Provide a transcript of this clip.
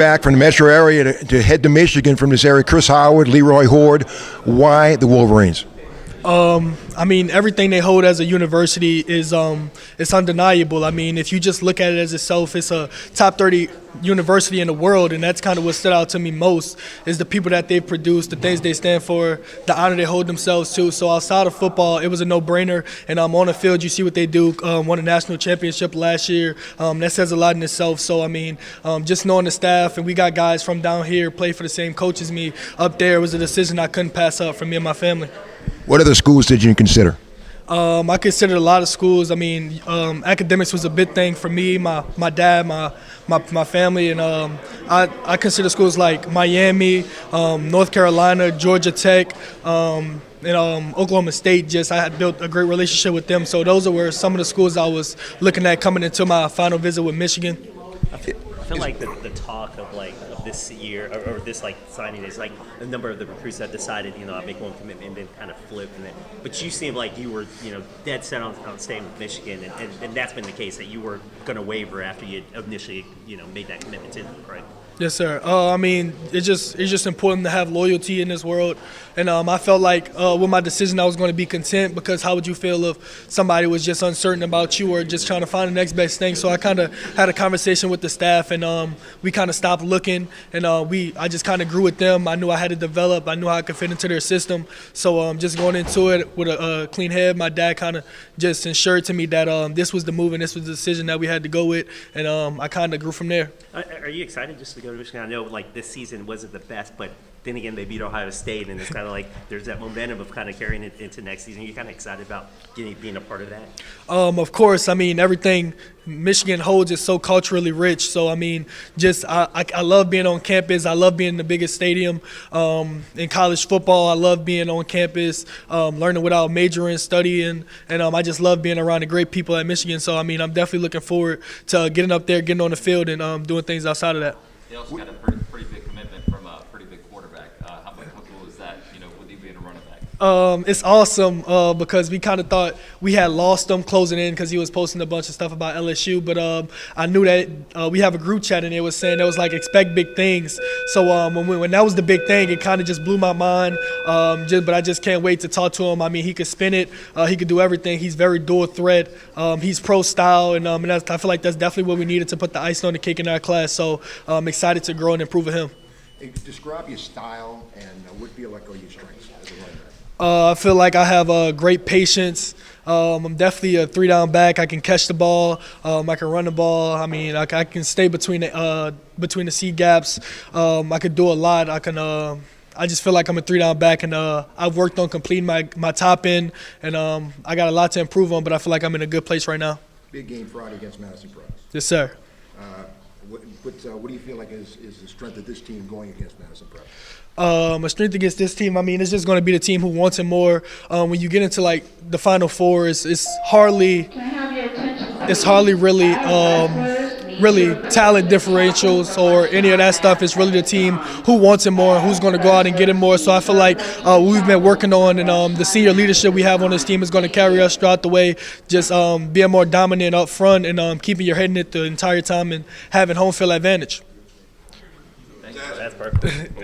Back from the metro area to head to Michigan from this area. Chris Howard, Leroy Horde. Why the Wolverines? I mean, everything they hold as a university is it's undeniable. I mean, if you just look at it as itself, it's a top 30 university in the world, and that's kind of what stood out to me most is the people that they've produced, the things they stand for, the honor they hold themselves to. So outside of football, it was a no-brainer. And on the field, you see what they do. Won a national championship last year. That says a lot in itself. So, I mean, just knowing the staff, and we got guys from down here play for the same coach as me up there, was a decision I couldn't pass up for me and my family. What other schools did you consider? I considered a lot of schools. I mean, academics was a big thing for me, my dad, my family, and I consider schools like Miami, North Carolina, Georgia Tech, and Oklahoma State. Just I had built a great relationship with them, so those were some of the schools I was looking at coming into my final visit with Michigan. I feel like the talk of this year or this signing is like a number of the recruits that decided, I make one commitment and then kind of flipped in it. But you seemed like you were, dead set on staying with Michigan, and that's been the case, that you were going to waver after you initially, made that commitment to them, right? Yes, sir. I mean, it's just important to have loyalty in this world, and I felt like with my decision I was going to be content, because how would you feel if somebody was just uncertain about you or just trying to find the next best thing? So I kind of had a conversation with the staff, and we kind of stopped looking, and I just kind of grew with them. I knew I had to develop. I knew how I could fit into their system. So just going into it with a clean head, my dad kind of just ensured to me that this was the move and this was the decision that we had to go with, and I kind of grew from there. Are you excited just to go to Michigan? I know this season wasn't the best, but then again they beat Ohio State, and it's kind of like there's that momentum of kind of carrying it into next season. You're kind of excited about being a part of that? Of course. I mean, everything Michigan holds is so culturally rich. So, I mean, just I love being on campus. I love being in the biggest stadium in college football. I love being on campus, learning without majoring, studying, and I just love being around the great people at Michigan. So, I mean, I'm definitely looking forward to getting up there, getting on the field, and doing things outside of that. They also got a pretty big commitment from a pretty big quarterback. How cool is that, with you being a running back? It's awesome because we kind of thought we had lost him closing in because he was posting a bunch of stuff about LSU. But I knew that we have a group chat, and it was saying, expect big things. So when that was the big thing, it kind of just blew my mind. But I just can't wait to talk to him. I mean, he could spin it. He could do everything. He's very dual threat. He's pro style, and I feel like that's definitely what we needed to put the icing on the cake in our class. So I'm excited to grow and improve with him. Hey, describe your style and what feel like are your strengths as a running back? I feel like I have great patience. I'm definitely a three-down back. I can catch the ball. I can run the ball. I mean, I can stay between the C gaps. I could do a lot. I just feel like I'm a three-down back, and I've worked on completing my top end, and I got a lot to improve on, but I feel like I'm in a good place right now. Big game Friday against Madison Prep. Yes, sir. What do you feel like is the strength of this team going against Madison Prep? My strength against this team, I mean, it's just going to be the team who wants it more. When you get into the Final Four, it's hardly really talent differentials or any of that stuff. It's really the team who wants it more and who's going to go out and get it more. So I feel like we've been working on, and the senior leadership we have on this team is going to carry us throughout the way, just being more dominant up front and keeping your head in it the entire time and having home field advantage. That's perfect.